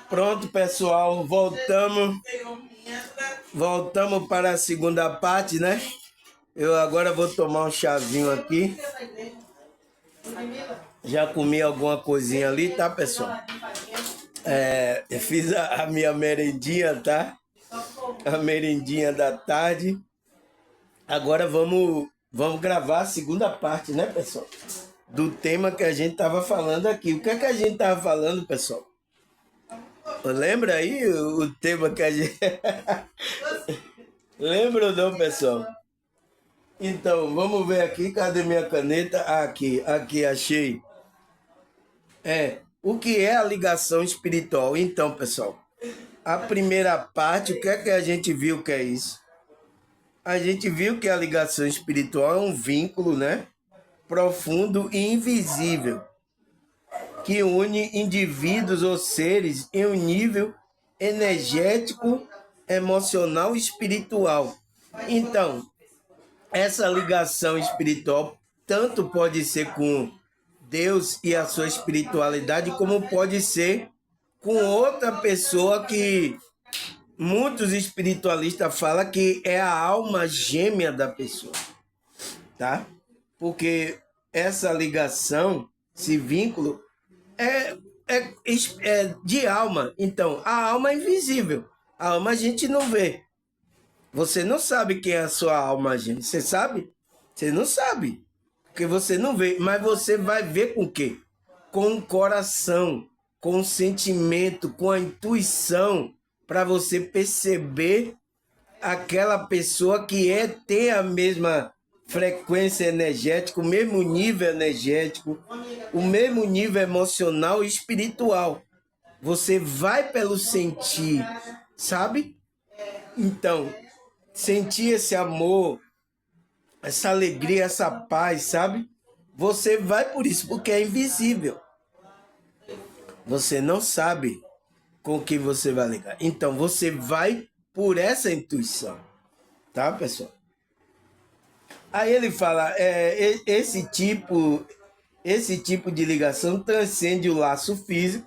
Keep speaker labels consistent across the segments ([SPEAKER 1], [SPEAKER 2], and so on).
[SPEAKER 1] Pronto, pessoal, voltamos para a segunda parte, né? Eu agora vou tomar um chazinho aqui. Já comi alguma coisinha ali, tá, pessoal? Eu fiz a minha merendinha, tá? A merendinha da tarde. Agora vamos gravar a segunda parte, né, pessoal? Do tema que a gente tava falando aqui. O que é que a gente tava falando, pessoal? Lembra aí o tema que a gente... Lembra ou não, pessoal? Então, vamos ver aqui. Cadê minha caneta? Aqui, achei. O que é a ligação espiritual? Então, pessoal, a primeira parte, o que é que a gente viu que é isso? A gente viu que a ligação espiritual é um vínculo, né? Profundo e invisível, que une indivíduos ou seres em um nível energético, emocional e espiritual. Então, essa ligação espiritual tanto pode ser com Deus e a sua espiritualidade, como pode ser com outra pessoa que muitos espiritualistas falam que é a alma gêmea da pessoa, tá? Porque essa ligação, esse vínculo, é de alma. Então, a alma é invisível. A alma a gente não vê. Você não sabe quem é a sua alma gêmea. Você sabe? Você não sabe. Porque você não vê. Mas você vai ver com o quê? Com o coração, com o sentimento, com a intuição, para você perceber aquela pessoa que tem a mesma frequência energética, o mesmo nível energético, o mesmo nível emocional e espiritual. Você vai pelo sentir, sabe? Então, sentir esse amor, essa alegria, essa paz, sabe? Você vai por isso, porque é invisível. Você não sabe com quem você vai ligar. Então, você vai por essa intuição. Tá, pessoal? Aí ele fala, esse tipo de ligação transcende o laço físico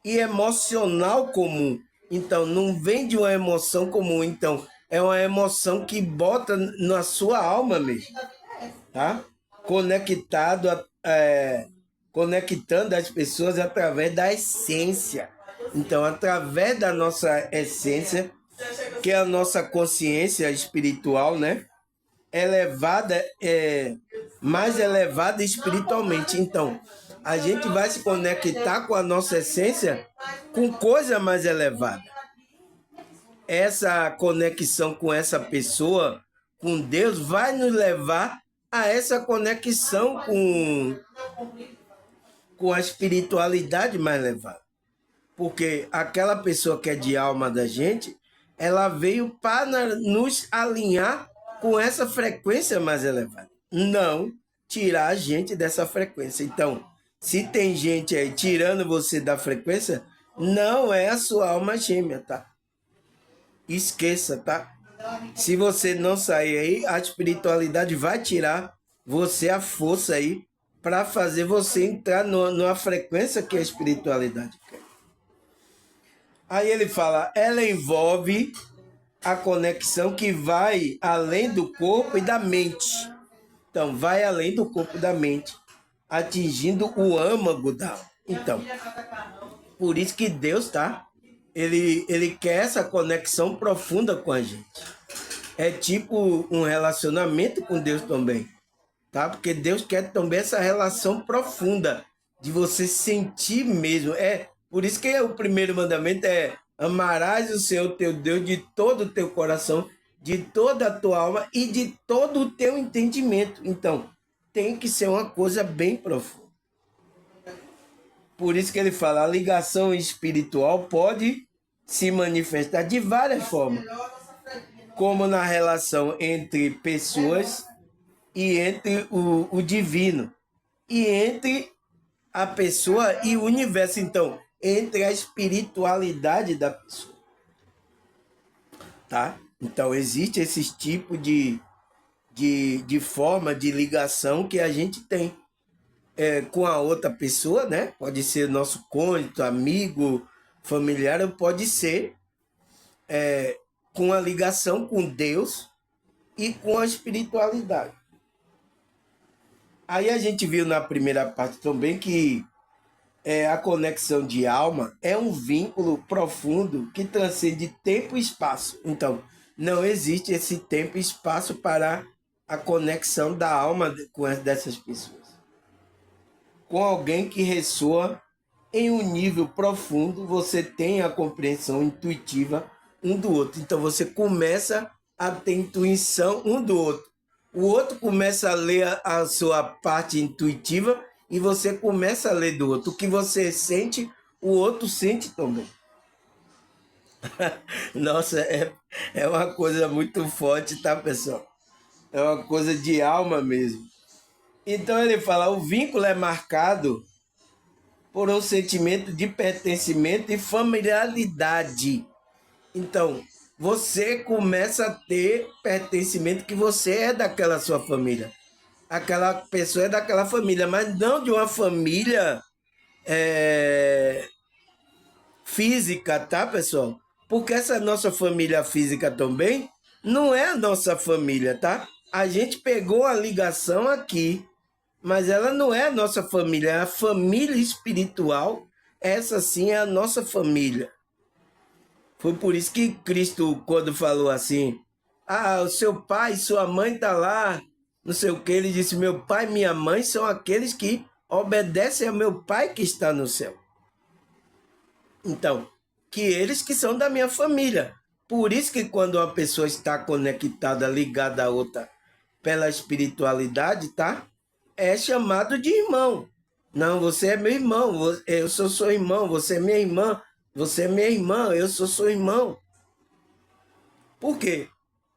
[SPEAKER 1] e emocional comum. Então, não vem de uma emoção comum. Então, é uma emoção que bota na sua alma mesmo, tá? Conectando as pessoas através da essência. Então, através da nossa essência, que é a nossa consciência espiritual, né? Mais elevada espiritualmente. Então, a gente vai se conectar com a nossa essência com coisa mais elevada. Essa conexão com essa pessoa, com Deus, vai nos levar a essa conexão com a espiritualidade mais elevada. Porque aquela pessoa que é de alma da gente, ela veio para nos alinhar com essa frequência mais elevada. Não tirar a gente dessa frequência. Então, se tem gente aí tirando você da frequência, não é a sua alma gêmea, tá? Esqueça, tá? Se você não sair aí, a espiritualidade vai tirar você a força aí para fazer você entrar numa frequência que a espiritualidade quer. Aí ele fala, ela envolve a conexão que vai além do corpo e da mente. Então, vai além do corpo e da mente, atingindo o âmago da alma. Então, por isso que Deus, tá? Ele quer essa conexão profunda com a gente. É tipo um relacionamento com Deus também, tá? Porque Deus quer também essa relação profunda, de você sentir mesmo. Por isso que o primeiro mandamento é: amarás o Senhor teu Deus de todo o teu coração, de toda a tua alma e de todo o teu entendimento. Então, tem que ser uma coisa bem profunda. Por isso que ele fala, a ligação espiritual pode se manifestar de várias formas, como na relação entre pessoas e entre o divino, e entre a pessoa e o universo. Então, entre a espiritualidade da pessoa, tá? Então, existe esse tipo de forma de ligação que a gente tem com a outra pessoa, né? Pode ser nosso cônjuge, amigo, familiar pode ser com a ligação com Deus e com a espiritualidade. Aí a gente viu na primeira parte também que a conexão de alma é um vínculo profundo que transcende tempo e espaço. Então, não existe esse tempo e espaço para a conexão da alma dessas pessoas. Com alguém que ressoa em um nível profundo, você tem a compreensão intuitiva um do outro. Então, você começa a ter intuição um do outro. O outro começa a ler a sua parte intuitiva e você começa a ler do outro. O que você sente, o outro sente também. Nossa, é uma coisa muito forte, tá, pessoal? É uma coisa de alma mesmo. Então ele fala, o vínculo é marcado por um sentimento de pertencimento e familiaridade. Então, você começa a ter pertencimento que você é daquela sua família. Aquela pessoa é daquela família, mas não de uma família física, tá, pessoal? Porque essa nossa família física também não é a nossa família, tá? A gente pegou a ligação aqui, mas ela não é a nossa família, é a família espiritual. Essa sim é a nossa família. Foi por isso que Cristo, quando falou assim, o seu pai, sua mãe tá lá, não sei o que, ele disse, meu pai e minha mãe são aqueles que obedecem ao meu pai que está no céu. Então, que eles que são da minha família. Por isso que quando uma pessoa está conectada, ligada a outra pela espiritualidade, tá? É chamado de irmão. Não, você é meu irmão, eu sou seu irmão, você é minha irmã, você é minha irmã, eu sou seu irmão. Por quê?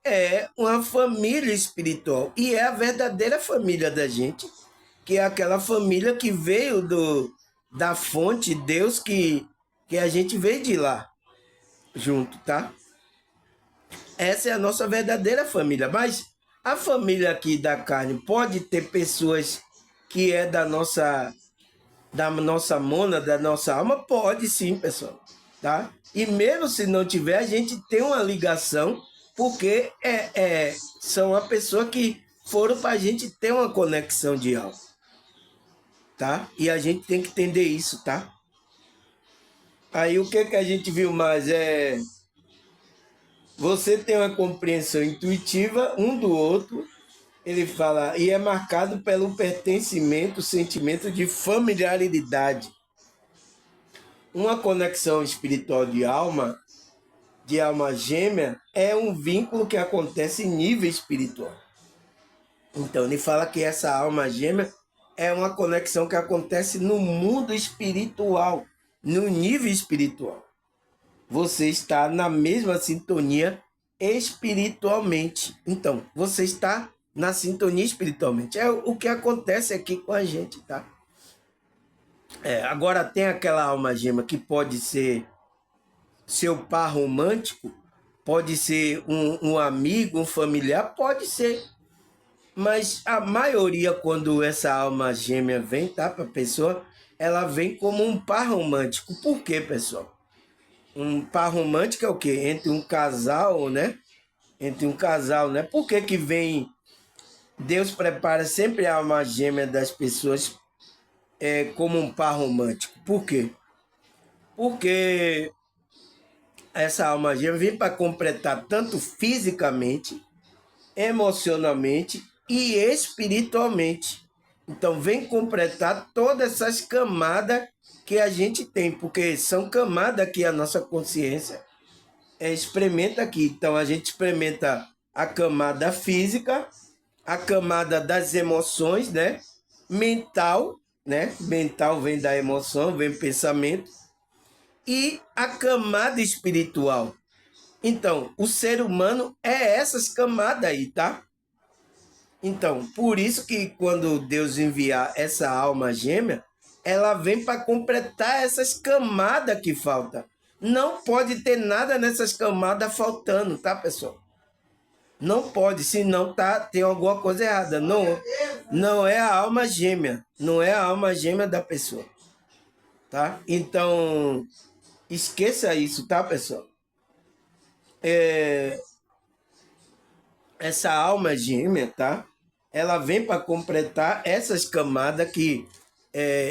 [SPEAKER 1] É uma família espiritual e é a verdadeira família da gente, que é aquela família que veio da fonte, Deus, que a gente veio de lá junto, tá? Essa é a nossa verdadeira família, mas a família aqui da carne pode ter pessoas que é da nossa mona, da nossa alma? Pode sim, pessoal, tá? E mesmo se não tiver, a gente tem uma ligação, porque são a pessoa que foram para a gente ter uma conexão de alma, tá? E a gente tem que entender isso, tá? Aí o que a gente viu mais você tem uma compreensão intuitiva um do outro, ele fala, e é marcado pelo pertencimento, sentimento de familiaridade. Uma conexão espiritual de alma gêmea, é um vínculo que acontece em nível espiritual. Então, ele fala que essa alma gêmea é uma conexão que acontece no mundo espiritual, no nível espiritual. Você está na mesma sintonia espiritualmente. Então, você está na sintonia espiritualmente. É o que acontece aqui com a gente, tá? Agora tem aquela alma gêmea que pode ser seu par romântico, pode ser um amigo, um familiar, pode ser. Mas a maioria, quando essa alma gêmea vem, tá, para a pessoa, ela vem como um par romântico. Por quê, pessoal? Um par romântico é o quê? Entre um casal, né? Entre um casal, né? Por que que vem... Deus prepara sempre a alma gêmea das pessoas como um par romântico. Por quê? Porque essa alma gêmea vem para completar tanto fisicamente, emocionalmente e espiritualmente. Então, vem completar todas essas camadas que a gente tem, porque são camadas que a nossa consciência experimenta aqui. Então, a gente experimenta a camada física, a camada das emoções, né? Mental, né? Mental vem da emoção, vem pensamento. E a camada espiritual. Então, o ser humano é essas camadas aí, tá? Então, por isso que quando Deus enviar essa alma gêmea, ela vem para completar essas camadas que faltam. Não pode ter nada nessas camadas faltando, tá, pessoal? Não pode, senão tem alguma coisa errada. Não é a alma gêmea, não é a alma gêmea da pessoa, tá? Então, esqueça isso, tá, pessoal? Essa alma gêmea, tá? Ela vem para completar essas camadas que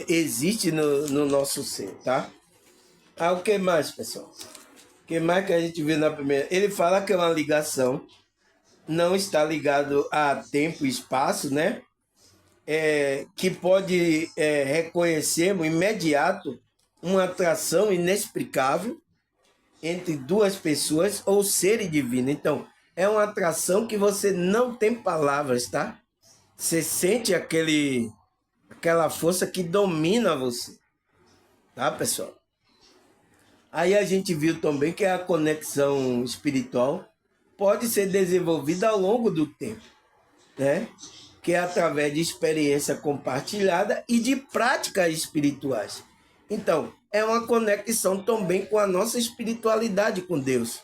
[SPEAKER 1] existe no nosso ser, tá? Ah, o que mais, pessoal? O que mais que a gente viu na primeira? Ele fala que é uma ligação, não está ligado a tempo e espaço, né? Que pode reconhecer no imediato uma atração inexplicável entre duas pessoas ou seres divinos. Então, é uma atração que você não tem palavras, tá? Você sente aquela força que domina você, tá, pessoal? Aí a gente viu também que a conexão espiritual pode ser desenvolvida ao longo do tempo, né? Que é através de experiência compartilhada e de práticas espirituais. Então, é uma conexão também com a nossa espiritualidade com Deus.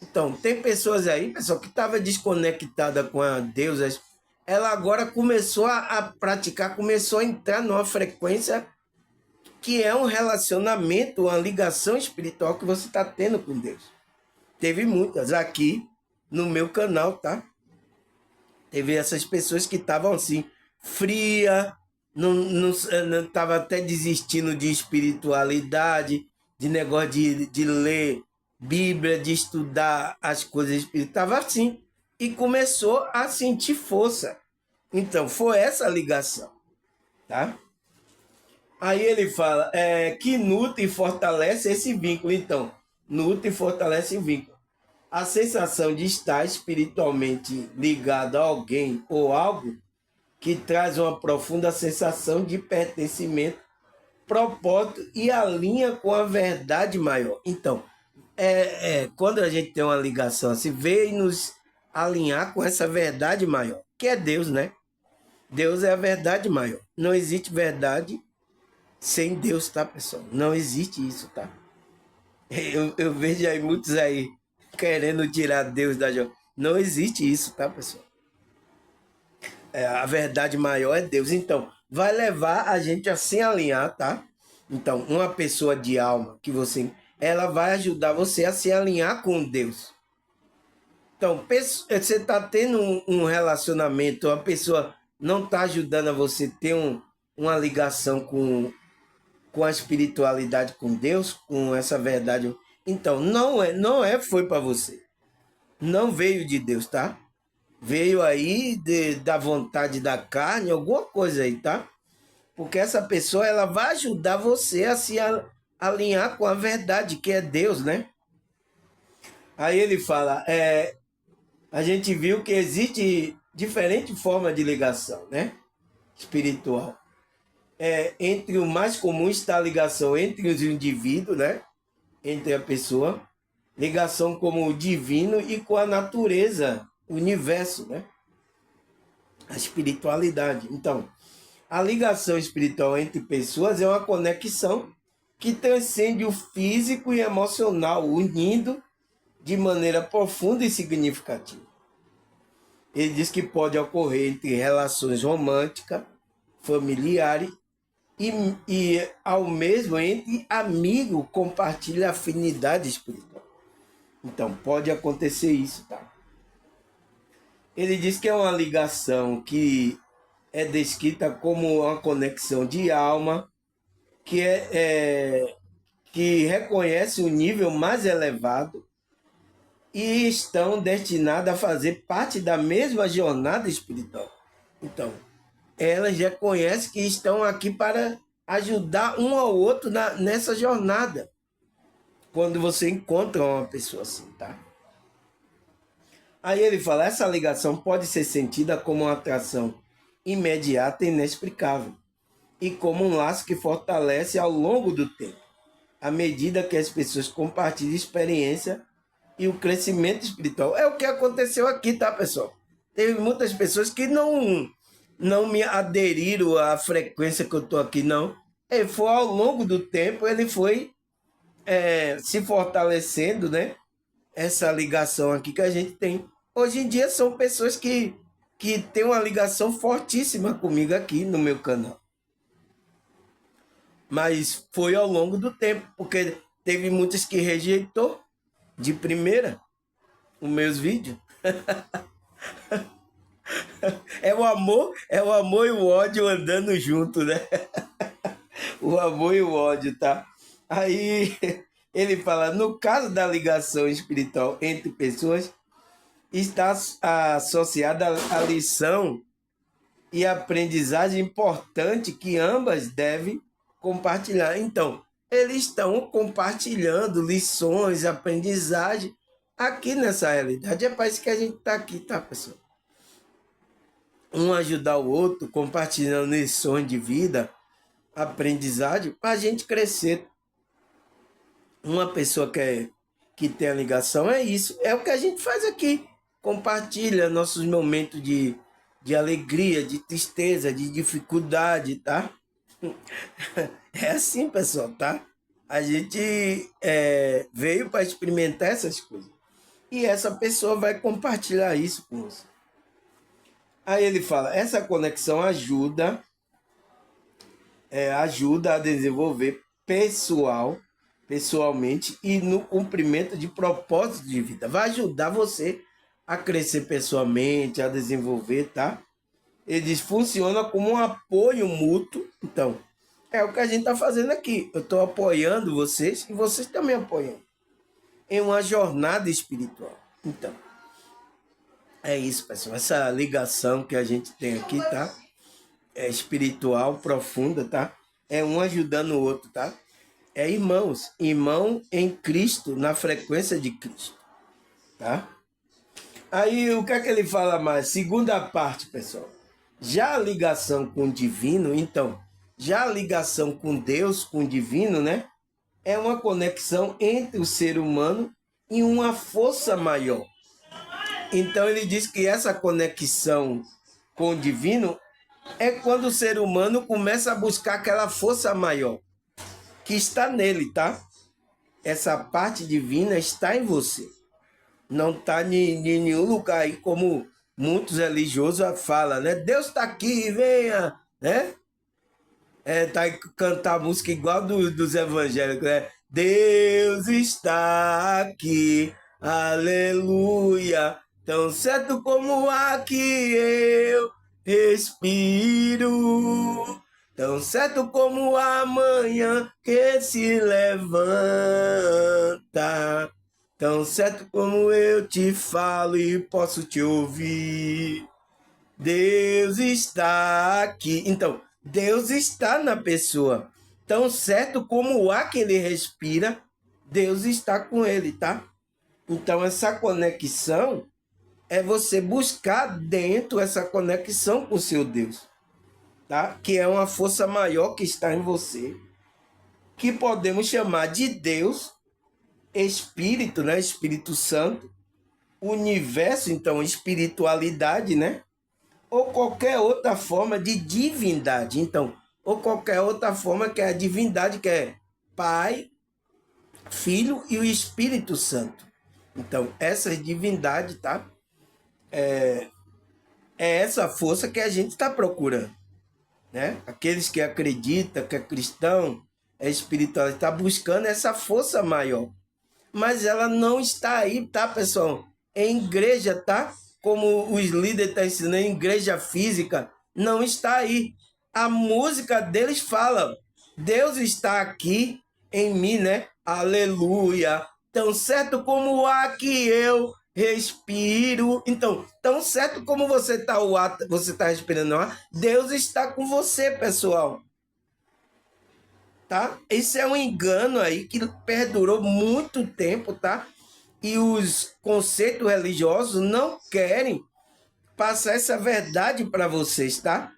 [SPEAKER 1] Então, tem pessoas aí, pessoal, que estava desconectada com a Deus, ela agora começou a praticar, começou a entrar numa frequência que é um relacionamento, uma ligação espiritual que você está tendo com Deus. Teve muitas aqui no meu canal, tá? Teve essas pessoas que estavam assim, fria, não estava até desistindo de espiritualidade, de negócio de ler Bíblia, de estudar as coisas espirituais. Estava assim. E começou a sentir força. Então, foi essa ligação. Tá? Aí ele fala que nutre e fortalece esse vínculo. Então, nutre e fortalece o vínculo. A sensação de estar espiritualmente ligado a alguém ou algo que traz uma profunda sensação de pertencimento, propósito e alinha com a verdade maior. Então, quando a gente tem uma ligação assim, veio nos alinhar com essa verdade maior, que é Deus, né? Deus é a verdade maior. Não existe verdade sem Deus, tá, pessoal? Não existe isso, tá? Eu vejo aí muitos aí querendo tirar Deus da jogada. Não existe isso, tá, pessoal? A verdade maior é Deus. Então, vai levar a gente a se alinhar, tá? Então, uma pessoa de alma que você... ela vai ajudar você a se alinhar com Deus. Então, você está tendo um relacionamento, uma pessoa não está ajudando a você ter uma ligação com a espiritualidade com Deus, com essa verdade. Então, foi para você. Não veio de Deus, tá? Veio aí da vontade da carne, alguma coisa aí, tá? Porque essa pessoa, ela vai ajudar você a se alinhar com a verdade, que é Deus, né? Aí ele fala, a gente viu que existe diferente forma de ligação, né? Espiritual. Entre o mais comum está a ligação entre os indivíduos, né? Entre a pessoa, ligação como o divino e com a natureza, o universo, né? A espiritualidade. Então, a ligação espiritual entre pessoas é uma conexão que transcende o físico e emocional, unindo de maneira profunda e significativa. Ele diz que pode ocorrer entre relações românticas, familiares e ao mesmo entre amigos compartilha afinidade espiritual. Então, pode acontecer isso, tá? Ele diz que é uma ligação que é descrita como uma conexão de alma, que reconhece o nível mais elevado e estão destinadas a fazer parte da mesma jornada espiritual. Então, elas já conhecem que estão aqui para ajudar um ao outro nessa jornada. Quando você encontra uma pessoa assim, tá? Aí ele fala, essa ligação pode ser sentida como uma atração imediata e inexplicável, e como um laço que fortalece ao longo do tempo, à medida que as pessoas compartilham experiência e o crescimento espiritual. É o que aconteceu aqui, tá, pessoal? Teve muitas pessoas que não me aderiram à frequência que eu estou aqui, não. Ele foi ao longo do tempo, ele foi se fortalecendo, né? Essa ligação aqui que a gente tem. Hoje em dia são pessoas que têm uma ligação fortíssima comigo aqui no meu canal. Mas foi ao longo do tempo, porque teve muitas que rejeitou de primeira os meus vídeos. É o amor e o ódio andando junto, né? O amor e o ódio, tá? Aí ele fala, no caso da ligação espiritual entre pessoas, está associada a lição e aprendizagem importante que ambas devem compartilhar. Então, eles estão compartilhando lições, aprendizagem aqui nessa realidade. É para isso que a gente está aqui, tá, pessoal? Um ajudar o outro, compartilhando lições de vida, aprendizagem, para a gente crescer. Uma pessoa que tem a ligação é isso. É o que a gente faz aqui. Compartilha nossos momentos de alegria, de tristeza, de dificuldade, tá? É assim, pessoal, tá? A gente veio para experimentar essas coisas. E essa pessoa vai compartilhar isso com você. Aí ele fala, essa conexão ajuda a desenvolver pessoalmente e no cumprimento de propósitos de vida. Vai ajudar você a crescer pessoalmente, a desenvolver, tá? Ele diz, funciona como um apoio mútuo. Então, é o que a gente está fazendo aqui. Eu estou apoiando vocês e vocês também apoiam. Em uma jornada espiritual. Então, é isso, pessoal. Essa ligação que a gente tem aqui, tá? É espiritual, profunda, tá? É um ajudando o outro, tá? É irmãos. Irmão em Cristo, na frequência de Cristo. Tá? Aí, o que é que ele fala mais? Segunda parte, pessoal. Já a ligação com o divino, então, já a ligação com Deus, com o divino, né? É uma conexão entre o ser humano e uma força maior. Então, ele diz que essa conexão com o divino é quando o ser humano começa a buscar aquela força maior que está nele, tá? Essa parte divina está em você. Não está em nenhum lugar aí, como muitos religiosos falam, né? Deus está aqui, venha, né? Tá aí cantar música igual dos evangélicos, né? Deus está aqui, aleluia, tão certo como o ar que eu respiro, tão certo como a manhã que se levanta, tão certo como eu te falo e posso te ouvir. Deus está aqui. Então, Deus está na pessoa. Tão certo como o ar que ele respira, Deus está com ele, tá? Então, essa conexão é você buscar dentro essa conexão com o seu Deus, tá? Que é uma força maior que está em você, que podemos chamar de Deus, Espírito, né? Espírito Santo, universo, então, espiritualidade, né? Ou qualquer outra forma de divindade. Então, ou qualquer outra forma que é a divindade, que é Pai, Filho e o Espírito Santo. Então, essa divindade, tá? É essa força que a gente está procurando, né? Aqueles que acreditam, que é cristão, é espiritual, está buscando essa força maior. Mas ela não está aí, tá, pessoal? Em igreja, tá? Como os líderes estão ensinando, em igreja física, não está aí. A música deles fala, Deus está aqui em mim, né? Aleluia. Tão certo como o ar que eu respiro. Então, tão certo como você está o ar, você está respirando o ar, Deus está com você, pessoal. Tá? Esse é um engano aí que perdurou muito tempo, tá? E os conceitos religiosos não querem passar essa verdade para vocês, tá?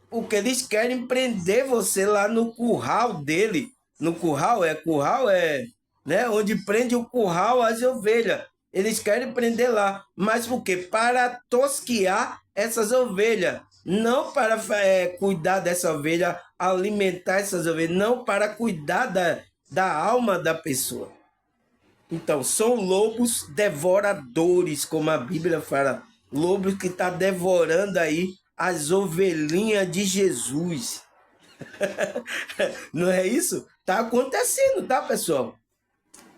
[SPEAKER 1] Porque eles querem prender você lá no curral dele. No curral, né? Onde prende o curral as ovelhas. Eles querem prender lá. Mas por quê? Para tosquiar essas ovelhas. Não para cuidar dessa ovelha, alimentar essas ovelhas. Não para cuidar da alma da pessoa. Então, são lobos devoradores, como a Bíblia fala. Lobos que estão devorando aí as ovelhinhas de Jesus. Não é isso? Está acontecendo, tá, pessoal?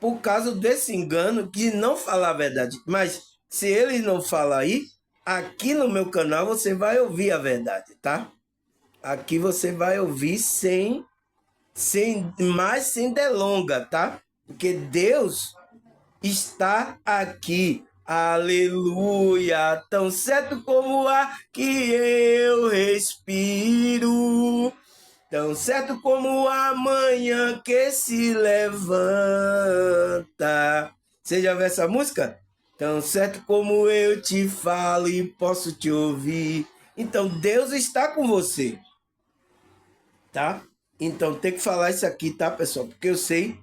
[SPEAKER 1] por causa desse engano de não falar a verdade. Mas se ele não falar aí, aqui no meu canal você vai ouvir a verdade, tá? Aqui você vai ouvir sem delonga, tá? Porque Deus está aqui. Aleluia! Tão certo como o ar que eu respiro, tão certo como a manhã que se levanta. Você já ouviu essa música? Tão certo como eu te falo e posso te ouvir. Então Deus está com você, tá? Então tem que falar isso aqui, tá, pessoal? Porque eu sei,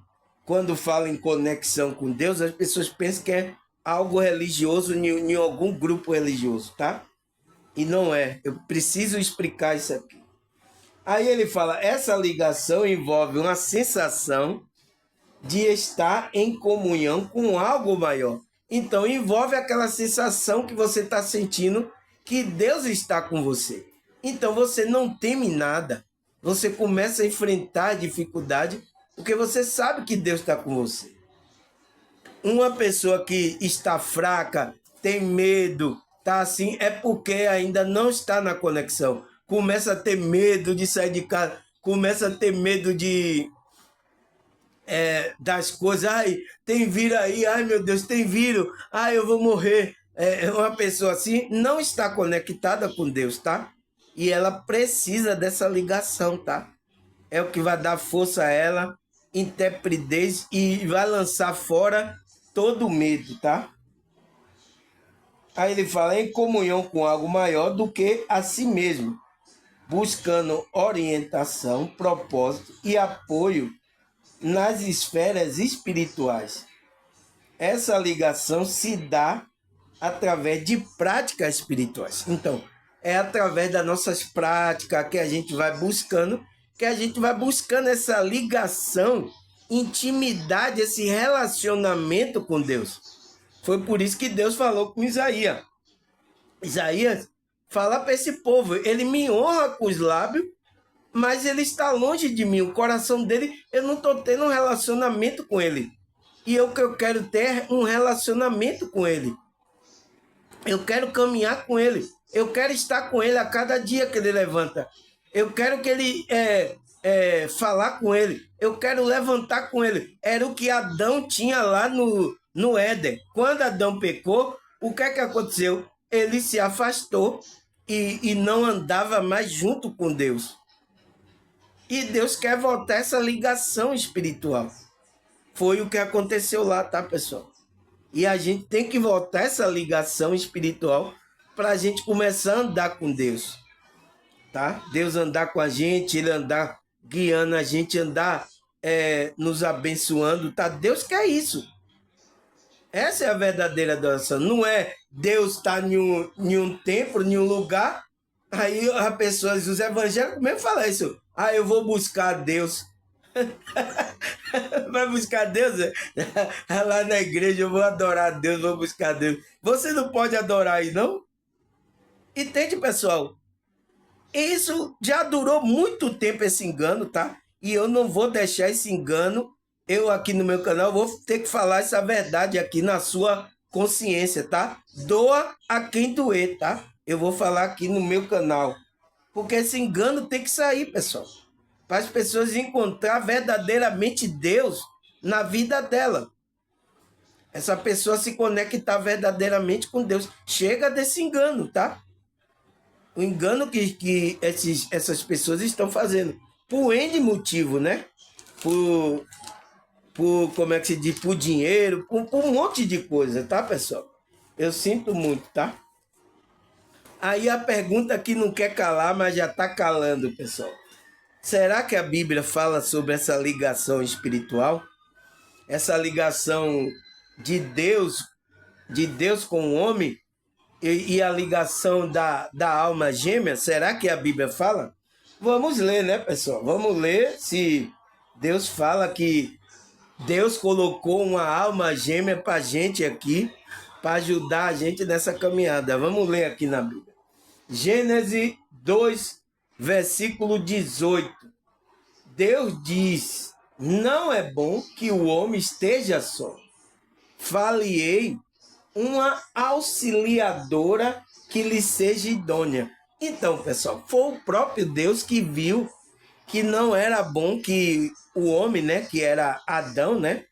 [SPEAKER 1] quando falo em conexão com Deus, as pessoas pensam que é algo religioso em algum grupo religioso, tá? E não é. Eu preciso explicar isso aqui. Aí ele fala, essa ligação envolve uma sensação de estar em comunhão com algo maior. Então envolve aquela sensação que você está sentindo que Deus está com você. Então você não teme nada. Você começa a enfrentar a dificuldade porque você sabe que Deus está com você. Uma pessoa que está fraca, tem medo, tá assim, é porque ainda não está na conexão. Começa a ter medo de sair de casa, começa a ter medo das coisas. Ai, tem vírus aí, ai meu Deus, tem vírus, ai eu vou morrer. Uma pessoa assim não está conectada com Deus, tá? E ela precisa dessa ligação, tá? É o que vai dar força a ela, intrepidez e vai lançar fora todo medo, tá? Aí ele fala em comunhão com algo maior do que a si mesmo, buscando orientação, propósito e apoio nas esferas espirituais. Essa ligação se dá através de práticas espirituais. Então, é através das nossas práticas que a gente vai buscando, essa ligação, intimidade, esse relacionamento com Deus. Foi por isso que Deus falou com Isaías. Isaías fala para esse povo, ele me honra com os lábios, mas ele está longe de mim. O coração dele, eu não estou tendo um relacionamento com ele. E eu quero ter um relacionamento com ele. Eu quero caminhar com ele. Eu quero estar com ele a cada dia que ele levanta. Eu quero que ele falar com ele. Eu quero levantar com ele. Era o que Adão tinha lá no Éden. Quando Adão pecou, o que é que aconteceu? Ele se afastou e não andava mais junto com Deus. E Deus quer voltar essa ligação espiritual. Foi o que aconteceu lá, tá, pessoal? E a gente tem que voltar essa ligação espiritual para a gente começar a andar com Deus, tá? Deus andar com a gente, Ele andar guiando a gente, andar nos abençoando, tá? Deus quer isso. Essa é a verdadeira adoração. Não é Deus estar em um templo, em um lugar. Aí as pessoas, os evangélicos mesmo falam isso. Ah, eu vou buscar Deus. Vai buscar Deus? Lá na igreja eu vou adorar Deus, vou buscar Deus. Você não pode adorar aí, não? Entende, pessoal? Isso já durou muito tempo, esse engano, tá? E eu não vou deixar esse engano. Eu aqui no meu canal vou ter que falar essa verdade aqui na sua consciência, tá? Doa a quem doer, tá? Eu vou falar aqui no meu canal. Porque esse engano tem que sair, pessoal. Para as pessoas encontrar verdadeiramente Deus na vida dela. Essa pessoa se conectar verdadeiramente com Deus. Chega desse engano, tá? O engano que essas pessoas estão fazendo. Por N motivo, né? Por como é que se diz? Por dinheiro, por um monte de coisa, tá, pessoal? Eu sinto muito, tá? Aí a pergunta que não quer calar, mas já tá calando, pessoal. Será que a Bíblia fala sobre essa ligação espiritual? Essa ligação de Deus com o homem e a ligação da alma gêmea? Será que a Bíblia fala? Vamos ler, né, pessoal? Vamos ler se Deus fala que Deus colocou uma alma gêmea para a gente aqui, para ajudar a gente nessa caminhada. Vamos ler aqui na Bíblia. Gênesis 2, versículo 18. Deus diz, Não é bom que o homem esteja só. Far-lhe-ei uma auxiliadora que lhe seja idônea. Então, pessoal, foi o próprio Deus que viu que não era bom que o homem, né, que era Adão, né,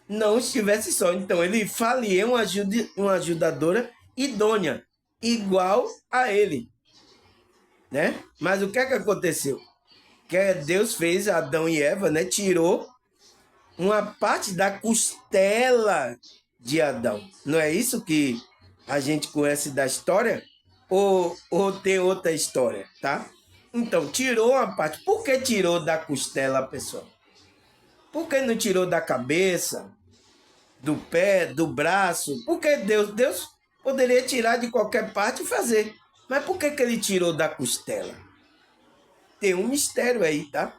[SPEAKER 1] não estivesse só. Então, ele far-lhe-ei uma ajudadora idônea, igual a ele, né? Mas o que é que aconteceu? Que Deus fez Adão e Eva, né, tirou uma parte da costela de Adão. Não é isso que a gente conhece da história? Ou tem outra história, tá? Então, tirou uma parte. Por que tirou da costela, pessoal? Por que não tirou da cabeça, do pé, do braço? Porque Deus poderia tirar de qualquer parte e fazer. Mas por que ele tirou da costela? Tem um mistério aí, tá?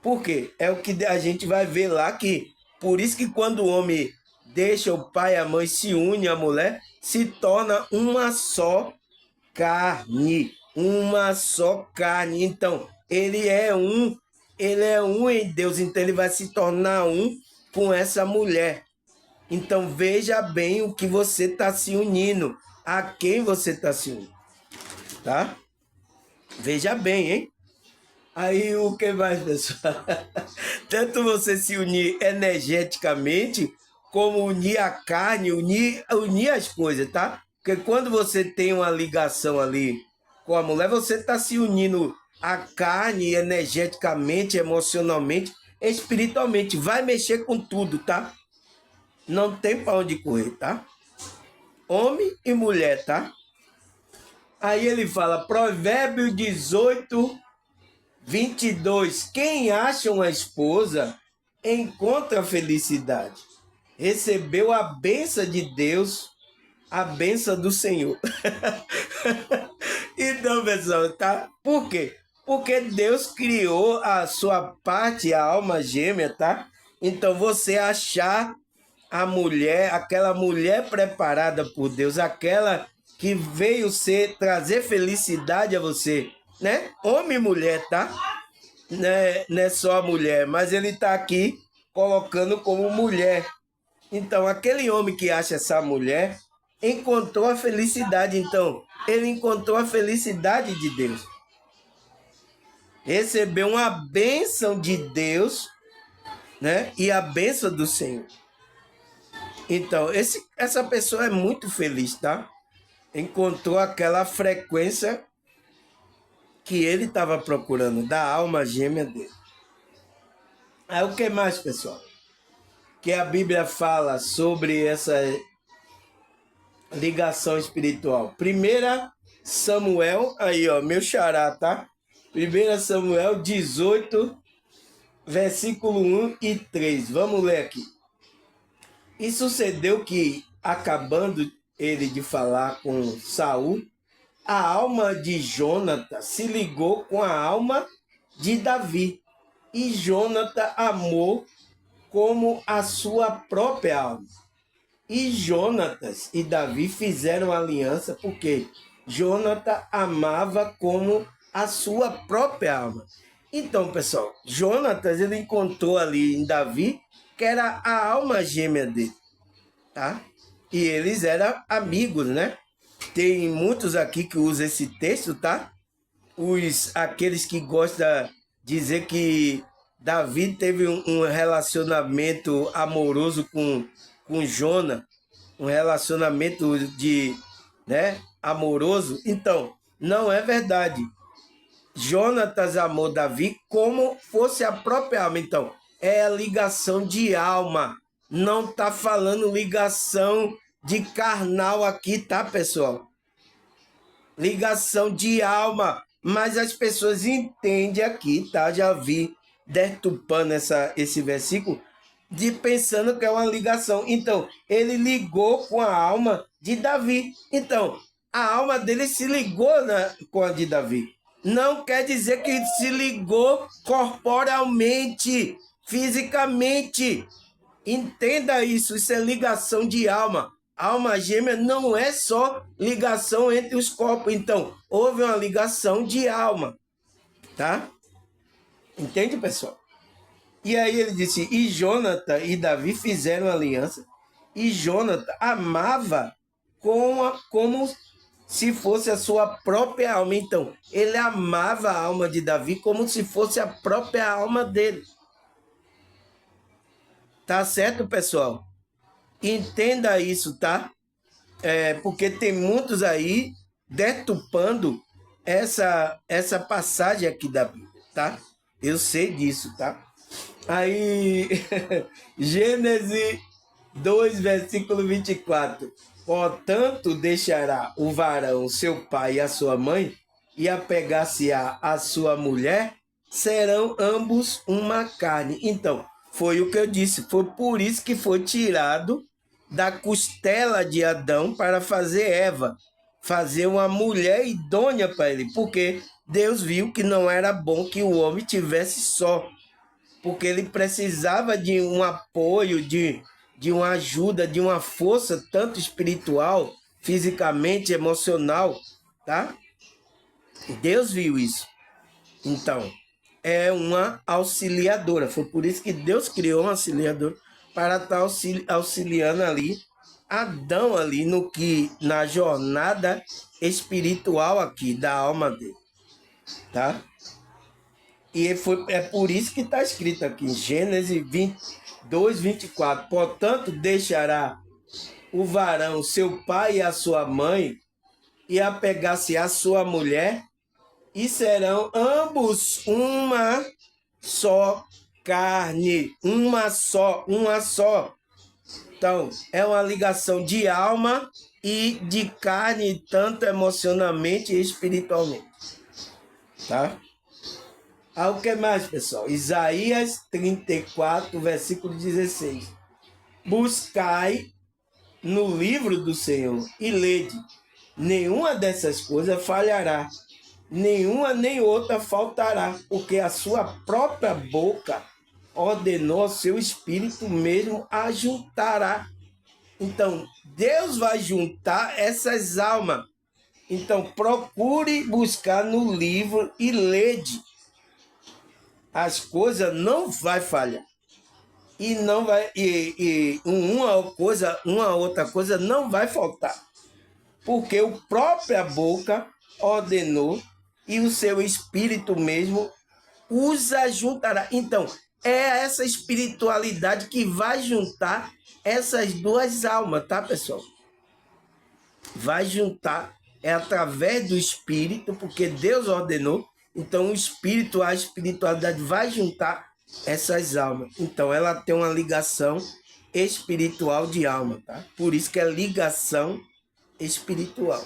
[SPEAKER 1] Por quê? É o que a gente vai ver lá, que por isso que quando o homem deixa o pai e a mãe, se une à mulher, se torna uma só carne. Uma só carne. Então, ele é um em Deus, então ele vai se tornar um com essa mulher. Então, veja bem o que você está se unindo, a quem você está se unindo, tá? Veja bem, hein? Aí o que mais, pessoal? Tanto você se unir energeticamente, como unir a carne, unir as coisas, tá? Porque quando você tem uma ligação ali com a mulher, você está se unindo a carne energeticamente, emocionalmente, espiritualmente. Vai mexer com tudo, tá? Não tem para onde correr, tá? Homem e mulher, tá? Aí ele fala, Provérbio 18, 22. Quem acha uma esposa encontra felicidade. Recebeu a bênção de Deus, a bênção do Senhor. Então, pessoal, tá? Por quê? Porque Deus criou a sua parte, a alma gêmea, tá? Então, você achar a mulher, aquela mulher preparada por Deus, aquela que veio trazer felicidade a você, né? Homem e mulher, tá? Não é só a mulher, mas ele tá aqui colocando como mulher. Então, aquele homem que acha essa mulher encontrou a felicidade. Então, ele encontrou a felicidade de Deus. Recebeu uma bênção de Deus, né? E a bênção do Senhor. Então, essa pessoa é muito feliz, tá? Encontrou aquela frequência que ele estava procurando, da alma gêmea dele. Aí o que mais, pessoal? Que a Bíblia fala sobre essa ligação espiritual. 1 Samuel, aí ó, meu xará, tá? 1 Samuel 18, versículo 1 e 3. Vamos ler aqui. E sucedeu que, acabando ele de falar com Saul, a alma de Jônatas se ligou com a alma de Davi. E Jônatas amou como a sua própria alma. E Jonatas e Davi fizeram aliança porque Jonatas amava como a sua própria alma. Então, pessoal, Jonatas ele encontrou ali em Davi que era a alma gêmea dele, tá? E eles eram amigos, né? Tem muitos aqui que usam esse texto, tá? Aqueles que gostam de dizer que Davi teve um relacionamento amoroso com Jonas, um relacionamento né, amoroso. Então, não é verdade. Jonatas amou Davi como fosse a própria alma. Então, é a ligação de alma. Não está falando ligação de carnal aqui, tá, pessoal? Ligação de alma. Mas as pessoas entendem aqui, tá? Já vi deturpando esse versículo, pensando que é uma ligação. Então, ele ligou com a alma de Davi. Então, a alma dele se ligou com a de Davi. Não quer dizer que se ligou corporalmente, fisicamente. Entenda isso, isso é ligação de alma. Alma gêmea não é só ligação entre os corpos. Então, houve uma ligação de alma, tá? Entende, pessoal? E aí ele disse, e Jonathan e Davi fizeram aliança, e Jonathan amava como se fosse a sua própria alma. Então, ele amava a alma de Davi como se fosse a própria alma dele. Tá certo, pessoal? Entenda isso, tá? Porque tem muitos aí deturpando essa passagem aqui da Bíblia, tá? Eu sei disso, tá? Aí, Gênesis 2, versículo 24. Portanto, deixará o varão seu pai e a sua mãe, e apegar-se-á a sua mulher, serão ambos uma carne. Então, foi o que eu disse, foi por isso que foi tirado da costela de Adão para fazer Eva, fazer uma mulher idônea para ele, porque Deus viu que não era bom que o homem tivesse só, porque ele precisava de um apoio, de uma ajuda, de uma força, tanto espiritual, fisicamente, emocional, tá? Deus viu isso. Então, é uma auxiliadora. Foi por isso que Deus criou uma auxiliadora para estar auxiliando ali Adão ali na jornada espiritual aqui da alma dele, tá? E é por isso que está escrito aqui em Gênesis 22, 24. Portanto, deixará o varão seu pai e a sua mãe, e apegar-se à sua mulher, e serão ambos uma só carne. Uma só, uma só. Então, é uma ligação de alma e de carne, tanto emocionalmente e espiritualmente. Tá? O que mais, pessoal? Isaías 34, versículo 16. Buscai no livro do Senhor e lede. Nenhuma dessas coisas falhará, nenhuma nem outra faltará, porque a sua própria boca ordenou ao seu espírito mesmo a juntará. Então, Deus vai juntar essas almas. Então, procure buscar no livro e lede. As coisas não vai falhar. E não vai uma outra coisa não vai faltar. Porque a própria boca ordenou e o seu espírito mesmo os ajuntará. Então, é essa espiritualidade que vai juntar essas duas almas, tá, pessoal? Vai juntar, é através do espírito, porque Deus ordenou. Então, o espírito, a espiritualidade vai juntar essas almas. Então, ela tem uma ligação espiritual de alma, tá? Por isso que é ligação espiritual.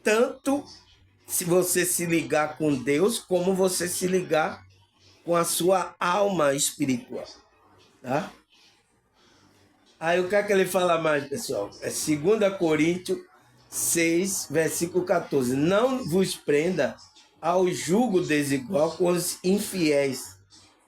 [SPEAKER 1] Tanto se você se ligar com Deus, como você se ligar com a sua alma espiritual, tá? Aí o que é que ele fala mais, pessoal? É 2 Coríntios 6, versículo 14. Não vos prenda ao jugo desigual com os infiéis,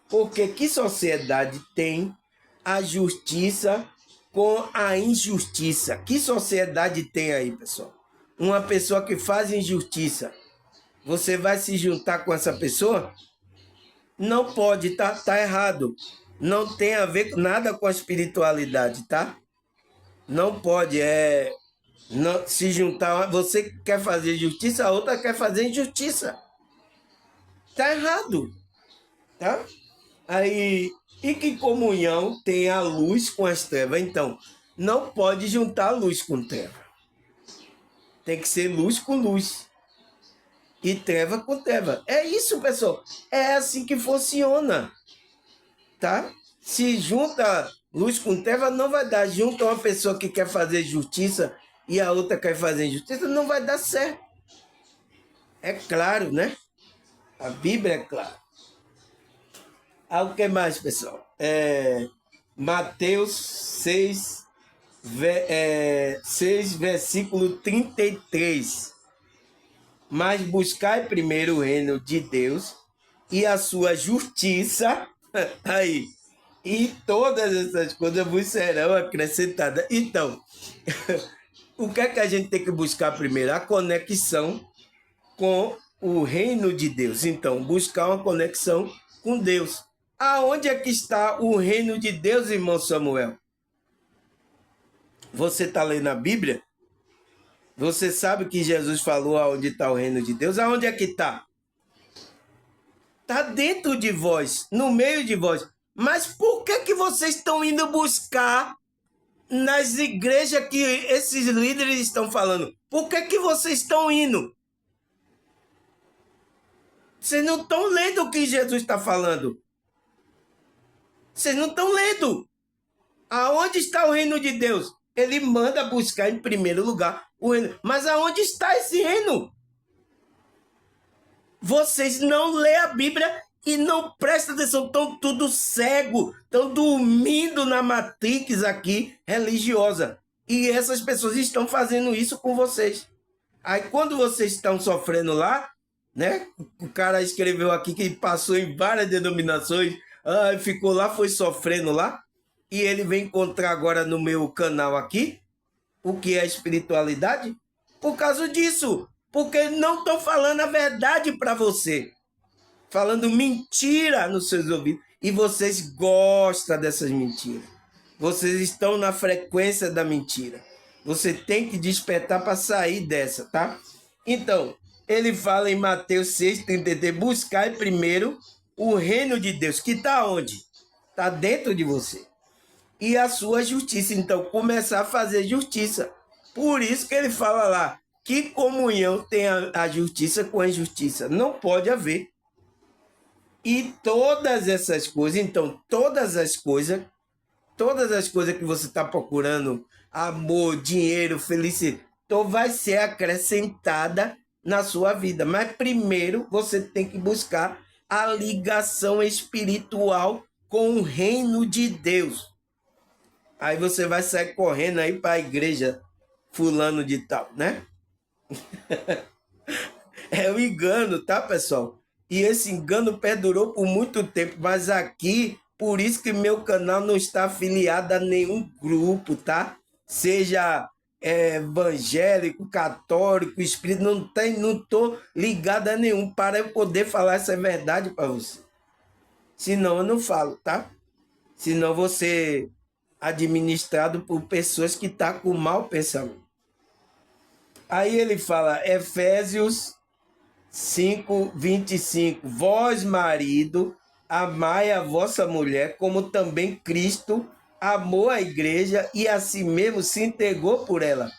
[SPEAKER 1] porque que sociedade tem a justiça com a injustiça? Que sociedade tem aí, pessoal? Uma pessoa que faz injustiça, você vai se juntar com essa pessoa? Não pode, tá errado. Não tem a ver nada com a espiritualidade, tá? Não pode, não, se juntar. Você quer fazer justiça, a outra quer fazer injustiça. Tá errado, tá? Aí, e que comunhão tem a luz com as trevas? Então, não pode juntar luz com treva. Tem que ser luz com luz. E treva com treva. É isso, pessoal. É assim que funciona. Tá? Se junta luz com treva, não vai dar. Junta uma pessoa que quer fazer justiça e a outra quer fazer injustiça, não vai dar certo. É claro, né? A Bíblia é clara. O que mais, pessoal? Mateus 6, 6, versículo 33. Mas buscai primeiro o reino de Deus e a sua justiça, aí, e todas essas coisas vos serão acrescentadas. Então, o que é que a gente tem que buscar primeiro? A conexão com o reino de Deus. Então, buscar uma conexão com Deus. Aonde é que está o reino de Deus, irmão Samuel? Você está lendo a Bíblia? Você sabe que Jesus falou aonde está o reino de Deus? Aonde é que está? Está dentro de vós, no meio de vós. Mas por que vocês estão indo buscar nas igrejas que esses líderes estão falando? Por que vocês estão indo? Vocês não estão lendo o que Jesus está falando. Vocês não estão lendo. Aonde está o reino de Deus? Ele manda buscar em primeiro lugar o reino. Mas aonde está esse reino? Vocês não lêem a Bíblia e não prestam atenção. Estão tudo cego. Estão dormindo na matrix aqui religiosa. E essas pessoas estão fazendo isso com vocês. Aí quando vocês estão sofrendo lá, né? O cara escreveu aqui que passou em várias denominações, ficou lá, foi sofrendo lá, e ele vem encontrar agora no meu canal aqui o que é espiritualidade por causa disso, porque não estão falando a verdade para você, falando mentira nos seus ouvidos, e vocês gostam dessas mentiras, vocês estão na frequência da mentira, você tem que despertar para sair dessa, tá? Então, ele fala em Mateus 6,33, buscai primeiro o reino de Deus, que está onde? Está dentro de você. E a sua justiça. Então, começar a fazer justiça. Por isso que ele fala lá, que comunhão tem a justiça com a injustiça? Não pode haver. E todas essas coisas, então, todas as coisas que você está procurando, amor, dinheiro, felicidade, então vai ser acrescentada na sua vida. Mas primeiro você tem que buscar a ligação espiritual com o reino de Deus. Aí você vai sair correndo aí para a igreja fulano de tal, né? É um engano, tá, pessoal? E esse engano perdurou por muito tempo, mas aqui, por isso que meu canal não está afiliado a nenhum grupo, tá? Seja evangélico, católico, espírita, não estou ligado a nenhum para eu poder falar essa verdade para você. Senão eu não falo, tá? Senão você administrado por pessoas que estão com mau pensamento. Aí ele fala, Efésios 5:25, vós, marido, amai a vossa mulher, como também Cristo amou a igreja e a si mesmo se entregou por ela.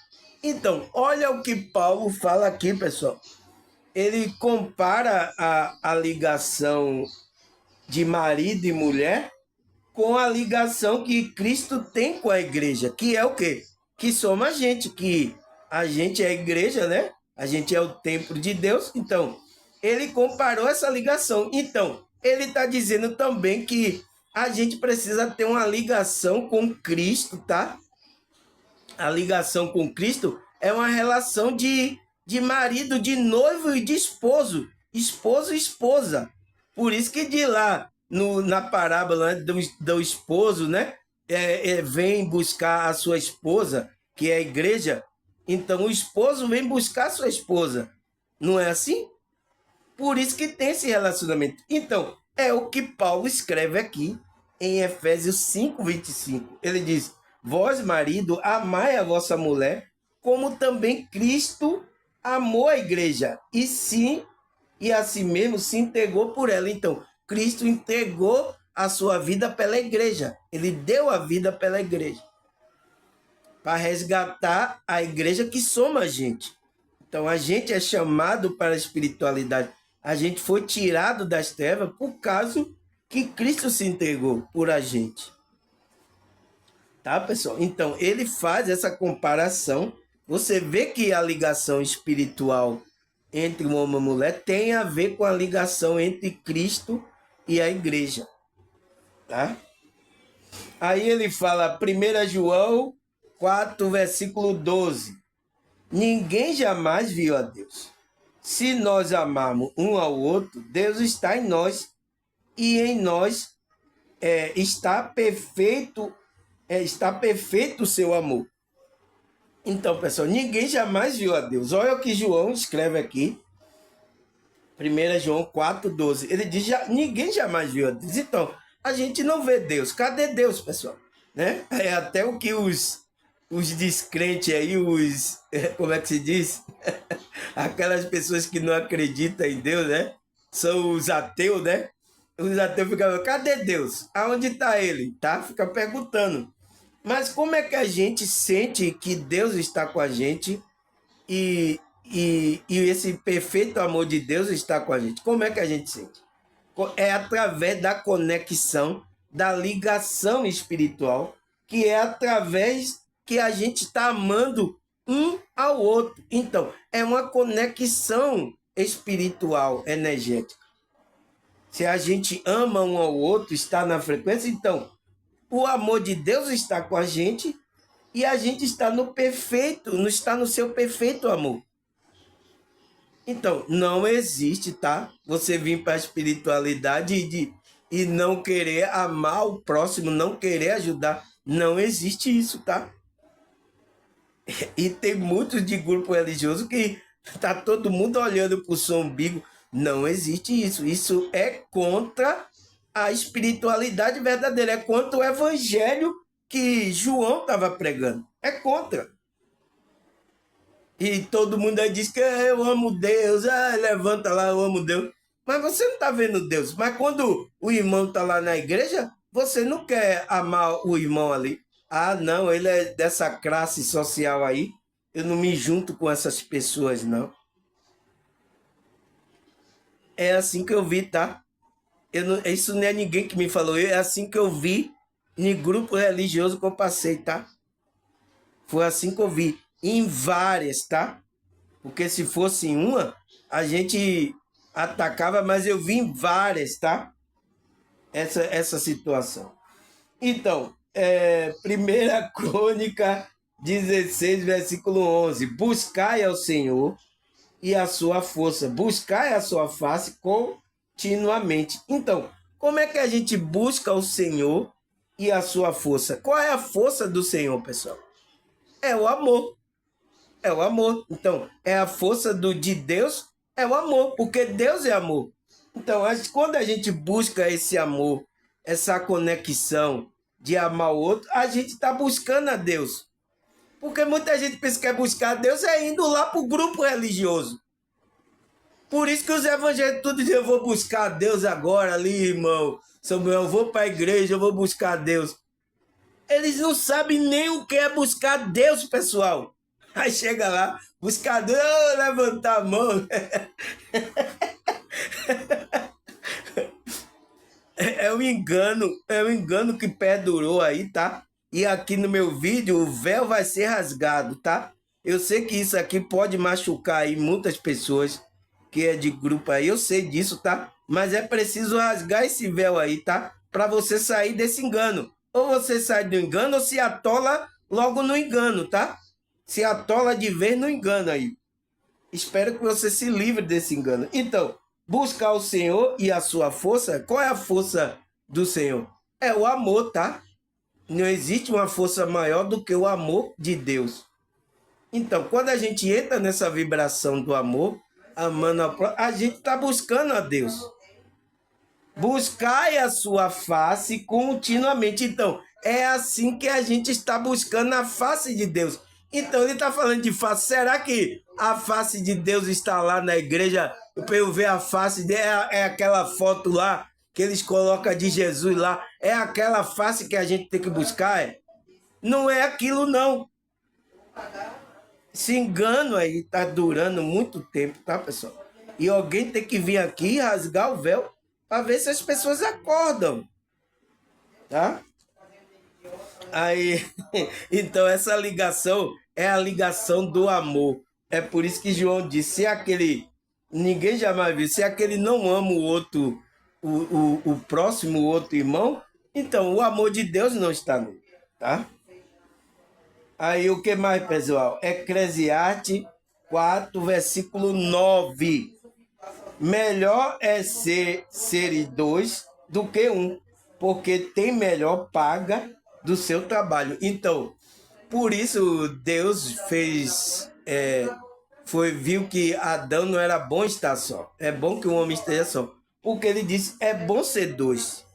[SPEAKER 1] Então, olha o que Paulo fala aqui, pessoal. Ele compara a ligação de marido e mulher com a ligação que Cristo tem com a igreja, que é o quê? Que somos a gente é a igreja, né? A gente é o templo de Deus. Então, ele comparou essa ligação. Então, ele está dizendo também que a gente precisa ter uma ligação com Cristo, tá? A ligação com Cristo é uma relação de marido, de noivo e de esposo. Esposo e esposa. Por isso que de lá, na parábola, né, do esposo, né? Vem buscar a sua esposa, que é a igreja. Então, o esposo vem buscar a sua esposa. Não é assim? Por isso que tem esse relacionamento. Então, é o que Paulo escreve aqui em Efésios 5:25. Ele diz, vós, marido, amai a vossa mulher, como também Cristo amou a igreja, e a si mesmo se entregou por ela. Então, Cristo entregou a sua vida pela igreja. Ele deu a vida pela igreja. Para resgatar a igreja que somos a gente. Então, a gente é chamado para a espiritualidade. A gente foi tirado das trevas por causa que Cristo se entregou por a gente. Tá, pessoal? Então, ele faz essa comparação. Você vê que a ligação espiritual entre um homem e uma mulher tem a ver com a ligação entre Cristo e a igreja. Tá? Aí ele fala, 1 João 4, versículo 12. Ninguém jamais viu a Deus. Se nós amarmos um ao outro, Deus está em nós e em nós está perfeito o seu amor. Então, pessoal, ninguém jamais viu a Deus. Olha o que João escreve aqui. 1 João 4, 12. Ele diz, ninguém jamais viu a Deus. Então, a gente não vê Deus. Cadê Deus, pessoal? Né? É até o que os descrentes aí, como é que se diz? Aquelas pessoas que não acreditam em Deus, né? São os ateus, né? Os ateus ficam, cadê Deus? Aonde está ele? Tá? Fica perguntando. Mas como é que a gente sente que Deus está com a gente e esse perfeito amor de Deus está com a gente? Como é que a gente sente? É através da conexão, da ligação espiritual, que é através que a gente está amando um ao outro. Então, é uma conexão espiritual, energética. Se a gente ama um ao outro, está na frequência, então o amor de Deus está com a gente e a gente está no perfeito, não está no seu perfeito amor. Então, não existe, tá? Você vir para a espiritualidade e não querer amar o próximo, não querer ajudar. Não existe isso, tá? E tem muitos de grupo religioso que tá todo mundo olhando para o seu umbigo. Não existe isso. Isso é contra a espiritualidade verdadeira. É contra o evangelho que João estava pregando. É contra. E todo mundo aí diz que eu amo Deus, levanta lá, eu amo Deus. Mas você não está vendo Deus. Mas quando o irmão está lá na igreja, você não quer amar o irmão ali. Ah, não, ele é dessa classe social aí. Eu não me junto com essas pessoas, não. É assim que eu vi, tá? Isso não é ninguém que me falou. É assim que eu vi em grupo religioso que eu passei, tá? Foi assim que eu vi. Em várias, tá? Porque se fosse uma, a gente atacava, mas eu vi em várias, tá? Essa situação. Então, 1 Crônica 16, versículo 11. Buscai ao Senhor e a sua força. Buscai a sua face continuamente. Então, como é que a gente busca o Senhor e a sua força? Qual é a força do Senhor, pessoal? É o amor. É o amor. Então, é a força de Deus, é o amor, porque Deus é amor. Então, quando a gente busca esse amor, essa conexão de amar o outro, a gente está buscando a Deus. Porque muita gente pensa que é buscar a Deus é indo lá para o grupo religioso. Por isso que os evangélicos tudo dizem, eu vou buscar a Deus agora ali, irmão. Samuel, eu vou para a igreja, eu vou buscar a Deus. Eles não sabem nem o que é buscar Deus, pessoal. Aí chega lá, buscar Deus, levantar a mão. É um engano que perdurou aí, tá? E aqui no meu vídeo o véu vai ser rasgado, tá? Eu sei que isso aqui pode machucar aí muitas pessoas que é de grupo aí, eu sei disso, tá? Mas é preciso rasgar esse véu aí, tá? Para você sair desse engano. Ou você sai do engano ou se atola logo no engano, tá? Se atola de vez no engano aí. Espero que você se livre desse engano. Então, buscar o Senhor e a sua força. Qual é a força do Senhor? É o amor, tá? Não existe uma força maior do que o amor de Deus. Então, quando a gente entra nessa vibração do amor, amando a gente está buscando a Deus. Buscai a sua face continuamente. Então, é assim que a gente está buscando a face de Deus. Então, ele está falando de face. Será que a face de Deus está lá na igreja? Para eu ver a face dele, é aquela foto lá que eles colocam de Jesus lá. É aquela face que a gente tem que buscar? Não é aquilo, não. Esse engano aí está durando muito tempo, tá, pessoal? E alguém tem que vir aqui e rasgar o véu para ver se as pessoas acordam, tá? Aí, então essa ligação é a ligação do amor. É por isso que João disse, se aquele, ninguém jamais viu, se aquele não ama o outro, o próximo, o outro irmão, então o amor de Deus não está nele, tá? Aí o que mais, pessoal? Eclesiastes 4, versículo 9. Melhor é ser dois do que um, porque tem melhor paga do seu trabalho. Então, por isso Deus viu que Adão não era bom estar só. É bom que o homem esteja só. Porque ele disse, é bom ser dois.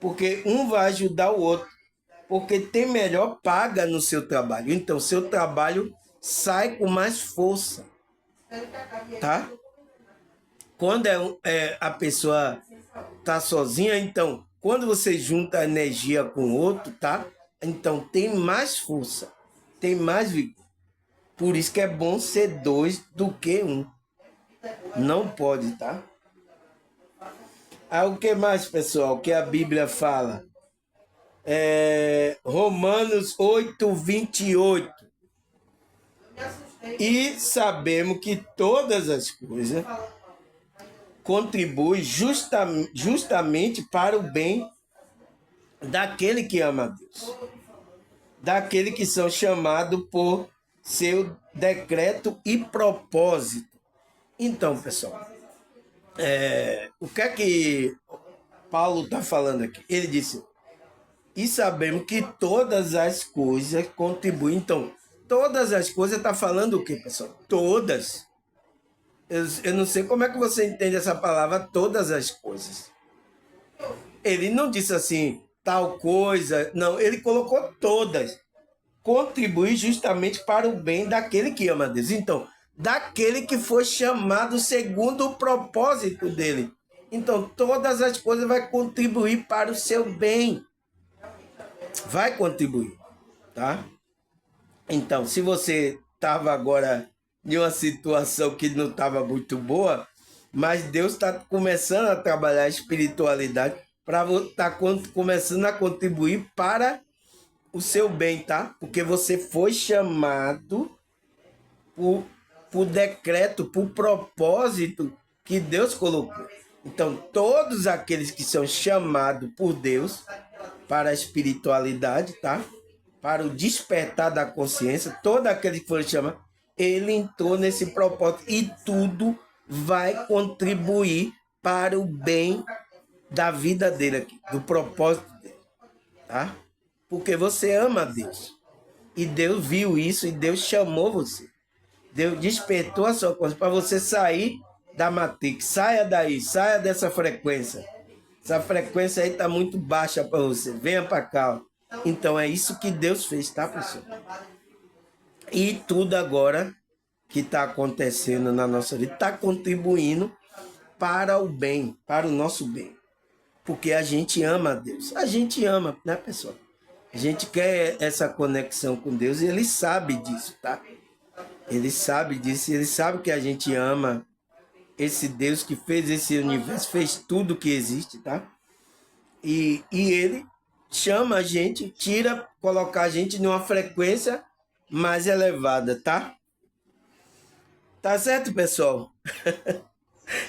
[SPEAKER 1] porque um vai ajudar o outro, porque tem melhor paga no seu trabalho. Então, seu trabalho sai com mais força, tá? Quando a pessoa tá sozinha, então, quando você junta a energia com o outro, tá? Então, tem mais força, tem mais vigor. Por isso que é bom ser dois do que um. Não pode, tá? O que mais, pessoal, que a Bíblia fala? Romanos 8:28. E sabemos que todas as coisas contribuem justamente para o bem daquele que ama a Deus, daquele que são chamados por seu decreto e propósito. Então, pessoal, o que é que Paulo está falando aqui? Ele disse, e sabemos que todas as coisas contribuem. Então, todas as coisas está falando o quê, pessoal? Todas. Eu não sei como é que você entende essa palavra, todas as coisas. Ele não disse assim, tal coisa. Não, ele colocou todas. Contribui justamente para o bem daquele que ama a Deus. Então, daquele que foi chamado segundo o propósito dele. Então, todas as coisas vão contribuir para o seu bem. Vai contribuir, tá? Então, se você estava agora em uma situação que não estava muito boa, mas Deus está começando a trabalhar a espiritualidade para estar começando a contribuir para o seu bem, tá? Porque você foi chamado por decreto, por propósito que Deus colocou. Então, todos aqueles que são chamados por Deus para a espiritualidade, tá? Para o despertar da consciência, todo aquele que foi chamado, ele entrou nesse propósito e tudo vai contribuir para o bem da vida dele aqui, do propósito dele, tá? Porque você ama a Deus. E Deus viu isso e Deus chamou você. Deus despertou a sua consciência para você sair da matrix. Saia daí, saia dessa frequência. Essa frequência aí está muito baixa para você. Venha para cá. Então é isso que Deus fez, tá, pessoal? E tudo agora que está acontecendo na nossa vida está contribuindo para o bem, para o nosso bem. Porque a gente ama a Deus. A gente ama, né, pessoal? A gente quer essa conexão com Deus e Ele sabe disso, tá? Ele sabe disso, Ele sabe que a gente ama esse Deus que fez esse universo, fez tudo que existe, tá? E Ele chama a gente, coloca a gente numa frequência mais elevada, tá? Tá certo, pessoal?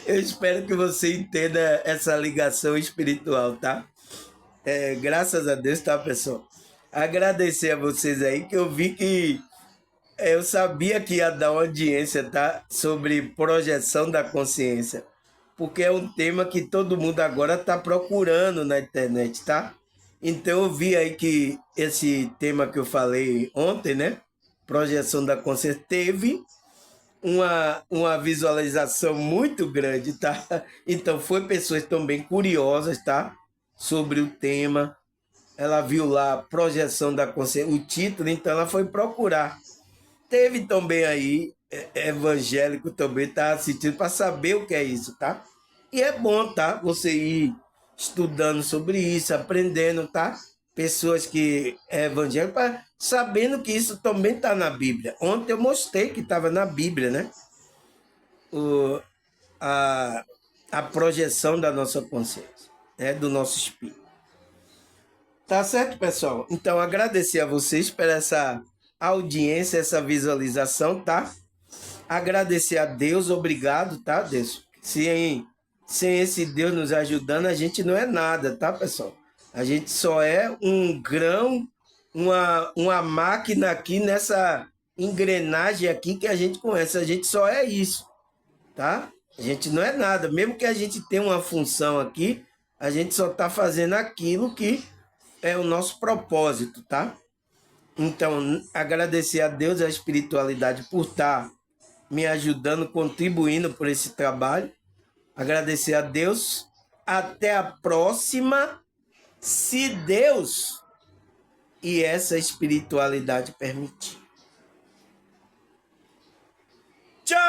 [SPEAKER 1] Eu espero que você entenda essa ligação espiritual, tá? Graças a Deus, tá, pessoal? Agradecer a vocês aí, que eu vi que eu sabia que ia dar uma audiência, tá? Sobre projeção da consciência. Porque é um tema que todo mundo agora está procurando na internet, tá? Então eu vi aí que esse tema que eu falei ontem, né? Projeção da consciência, teve uma visualização muito grande, tá? Então foi pessoas também curiosas, tá? Sobre o tema. Ela viu lá projeção da consciência, o título, então ela foi procurar. Teve também aí evangélico também tá assistindo para saber o que é isso, tá? E é bom, tá? Você ir estudando sobre isso, aprendendo, tá? Pessoas que é evangélico, sabendo que isso também está na Bíblia. Ontem eu mostrei que estava na Bíblia, né? A, a projeção da nossa consciência, né? Do nosso espírito. Tá certo, pessoal? Então, agradecer a vocês por essa audiência, essa visualização, tá? Agradecer a Deus, obrigado, tá, Deus? Sem esse Deus nos ajudando, a gente não é nada, tá, pessoal? A gente só é um grão, uma máquina aqui nessa engrenagem aqui que a gente conhece. A gente só é isso, tá? A gente não é nada. Mesmo que a gente tenha uma função aqui, a gente só está fazendo aquilo que é o nosso propósito, tá? Então, agradecer a Deus e a espiritualidade por estar me ajudando, contribuindo por esse trabalho. Agradecer a Deus. Até a próxima. se Deus e essa espiritualidade permitir. Tchau!